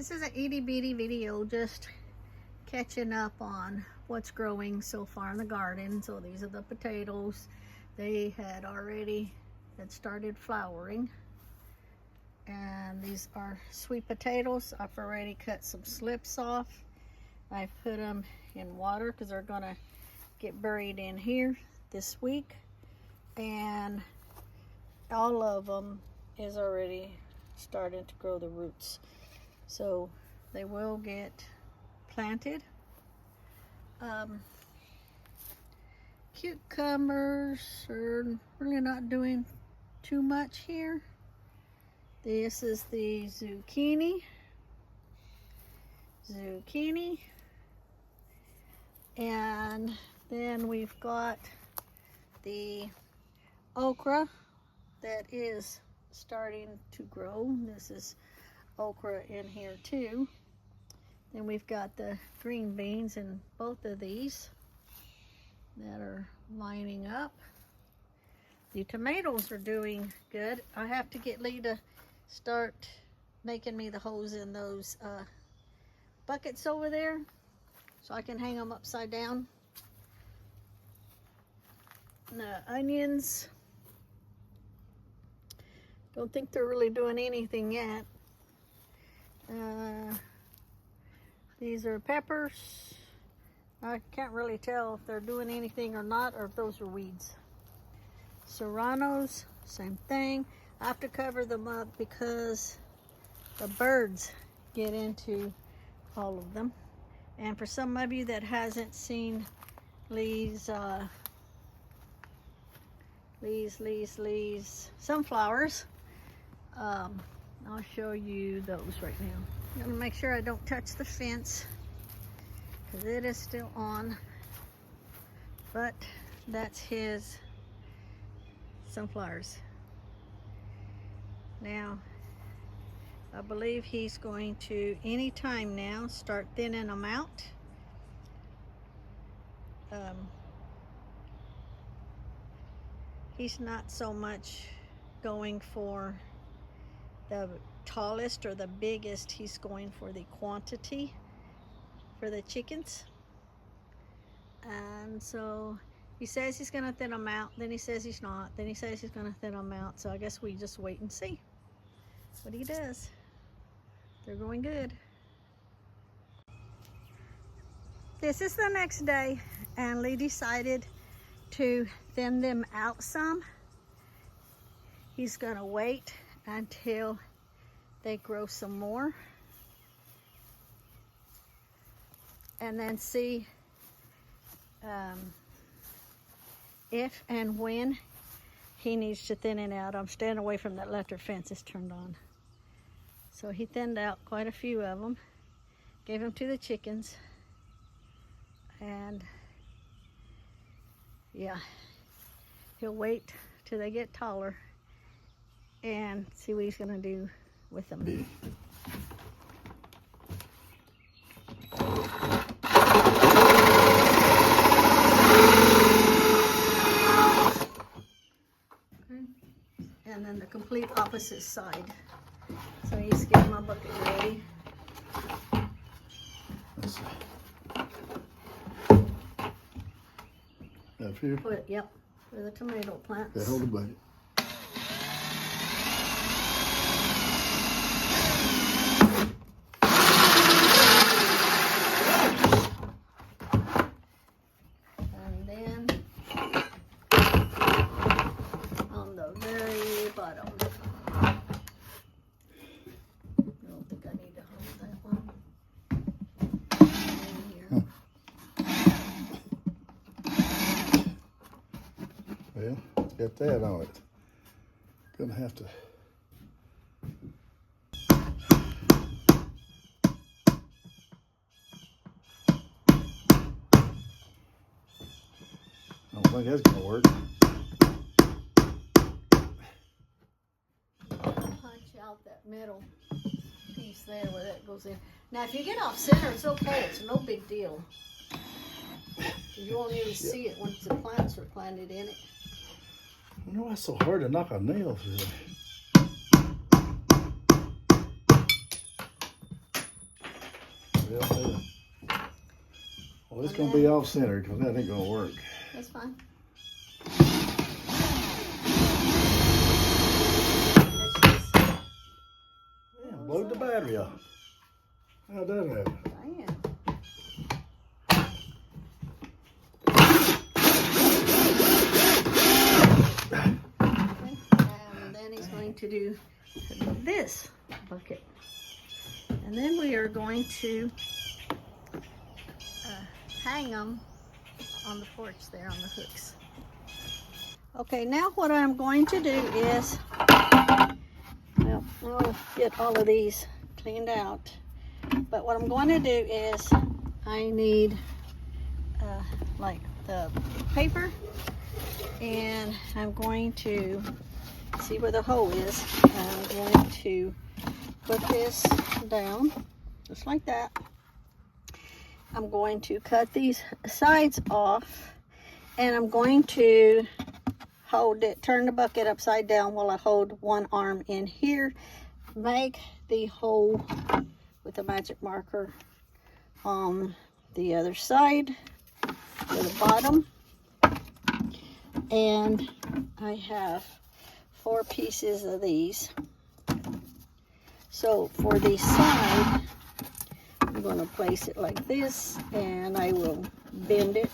This is an itty bitty video, just catching up on what's growing so far in the garden. So these are the potatoes. They had started flowering. And these are sweet potatoes. I've already cut some slips off. I've put them in water because they're gonna get buried in here this week. And all of them is already starting to grow the roots. So they will get planted. Cucumbers are really not doing too much here. This is the zucchini. And then we've got the okra that is starting to grow. This is okra in here too. Then we've got the green beans in both of these that are lining up. The tomatoes are doing good. I have to get Lee to start making me the holes in those buckets over there so I can hang them upside down. The onions, don't think they're really doing anything yet. These are peppers. I can't really tell if they're doing anything or not, or if those are weeds. Serranos, same thing. I have to cover them up because the birds get into all of them. And for some of you that hasn't seen Lee's sunflowers, I'll show you those right now. I'm gonna make sure I don't touch the fence because it is still on, but that's his sunflowers. Now, I believe he's going to, anytime now, start thinning them out. He's not so much going for the tallest or the biggest. He's going for the quantity for the chickens. And so he says he's going to thin them out, then he says he's not, then he says he's going to thin them out. So I guess we just wait and see what he does. They're going good. This is the next day, and Lee decided to thin them out some. He's going to wait until they grow some more and then see if and when he needs to thin it out. I'm staying away from that electric fence. It's turned on. So he thinned out quite a few of them, gave them to the chickens, and yeah, he'll wait till they get taller and see what he's gonna do with them. Okay. And then the complete opposite side. So he's getting my bucket ready. Let's see. Up here? Yep, for the tomato plants. Okay, hold the bucket. And then on the very bottom. I don't think I need to hold that one. Here. Well, got that on it. Gonna have to. I don't think that's gonna work. Punch out that middle piece there where that goes in. Now, if you get off center, it's okay. It's no big deal. You won't even see it once the plants are planted in it. I wonder why it's so hard to knock a nail through there. It's gonna be off center because that ain't gonna work. That's fine. Man, blowed the battery off. How'd that happen? Damn. And then he's going to do this bucket. And then we are going to hang them on the porch there on the hooks. Okay, now what I'm going to do is, well, I'll get all of these cleaned out. But what I'm going to do is I need like the paper, and I'm going to see where the hole is. I'm going to put this down just like that. I'm going to cut these sides off, and I'm going to hold it, turn the bucket upside down while I hold one arm in here, make the hole with a magic marker on the other side to the bottom. And I have 4 pieces of these. So for the side, I'm going to place it like this, and I will bend it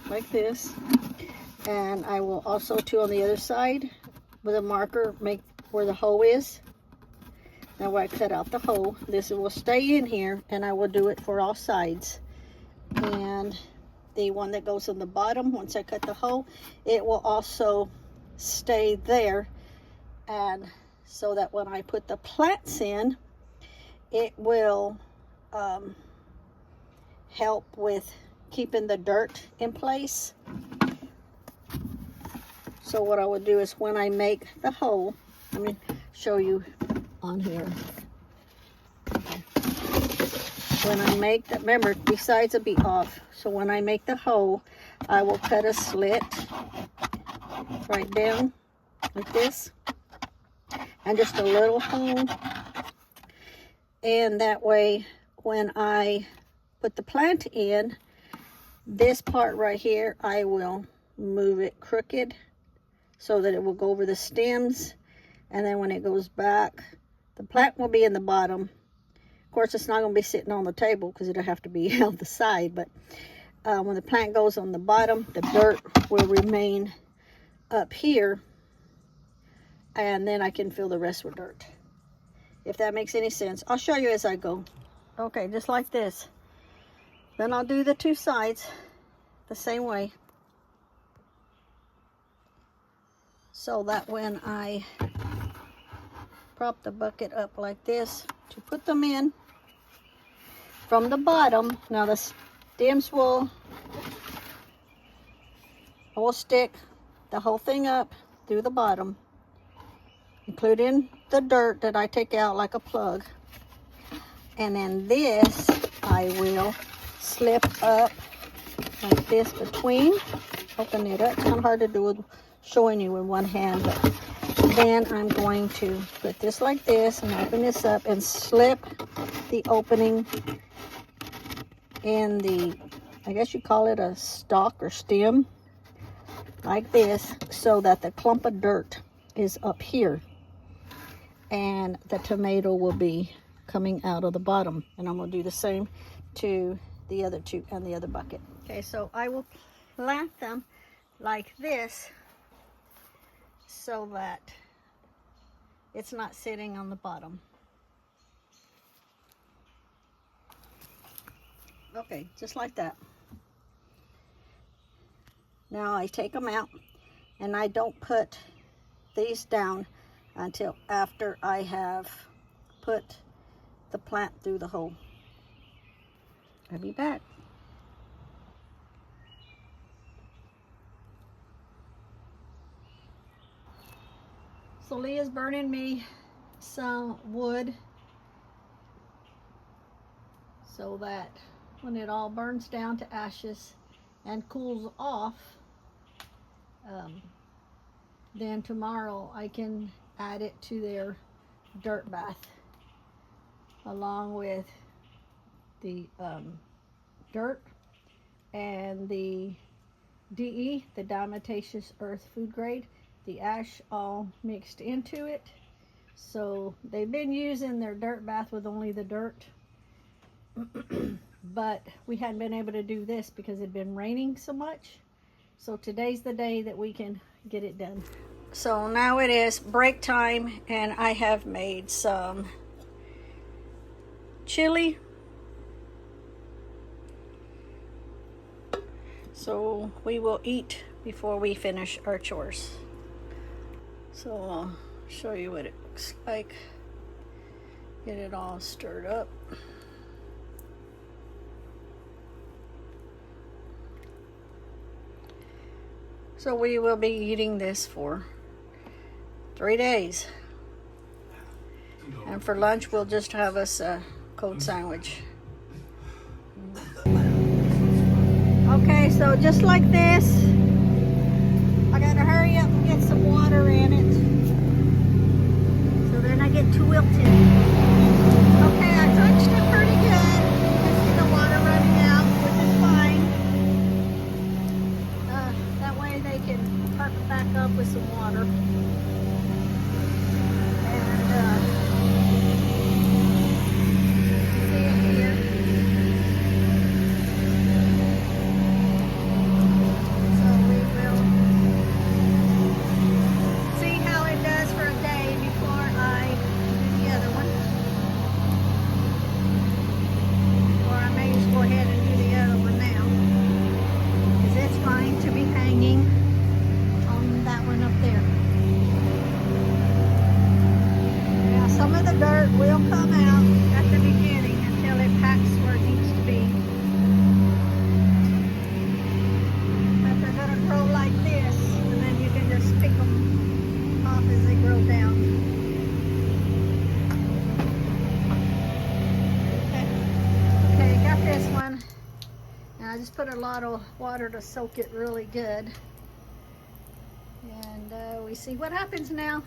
like this. And I will also, too, on the other side, with a marker, make where the hole is. Now where I cut out the hole, this will stay in here, and I will do it for all sides. And the one that goes on the bottom, once I cut the hole, it will also stay there. And so that when I put the plants in, it will help with keeping the dirt in place. So what I would do is when I make the hole, let me show you on here. Okay. When I make the, remember, these sides will be off. So when I make the hole, I will cut a slit right down like this, and just a little hole. And that way, when I put the plant in, this part right here, I will move it crooked so that it will go over the stems. And then when it goes back, the plant will be in the bottom. Of course, it's not going to be sitting on the table because it'll have to be on the side. But when the plant goes on the bottom, the dirt will remain up here. And then I can fill the rest with dirt. If that makes any sense. I'll show you as I go. Okay, just like this. Then I'll do the 2 sides the same way. So that when I prop the bucket up like this to put them in from the bottom, now the stems will stick the whole thing up through the bottom, including the dirt that I take out like a plug. And then this I will slip up like this between. Open it up. It's kind of hard to do with showing you with one hand, but then I'm going to put this like this and open this up and slip the opening in the, I guess you call it a stalk or stem, like this, so that the clump of dirt is up here and the tomato will be coming out of the bottom. And I'm going to do the same to the other 2 and the other bucket. Okay, so I will plant them like this so that it's not sitting on the bottom. Okay, just like that. Now I take them out, and I don't put these down until after I have put the plant through the hole. I'll be back. So Leah's burning me some wood so that when it all burns down to ashes and cools off, then tomorrow I can add it to their dirt bath along with the dirt and the DE, the diatomaceous earth food grade, the ash all mixed into it. So they've been using their dirt bath with only the dirt, but we hadn't been able to do this because it had been raining so much. So today's the day that we can get it done. So now it is break time, and I have made some chili. So we will eat before we finish our chores. So I'll show you what it looks like. Get it all stirred up. So we will be eating this for 3 days. And for lunch, we'll just have us a cold sandwich. Okay, so just like this, I gotta hurry up and get some water in it, so then I get too wilted. Okay, I drenched it pretty good. You can see the water running out, which is fine. That way they can perk it back up with some water. And see it here. So we will see how it does for a day before I do the other one. Or I may just go ahead and do the other one now, because it's going to be hanging on that one up there. Now some of the dirt will come out at the beginning until it packs where it needs to be. But they're going to grow like this, and then you can just pick them off as they grow down. Okay, got this one. And I just put a lot of water to soak it really good. And we see what happens now.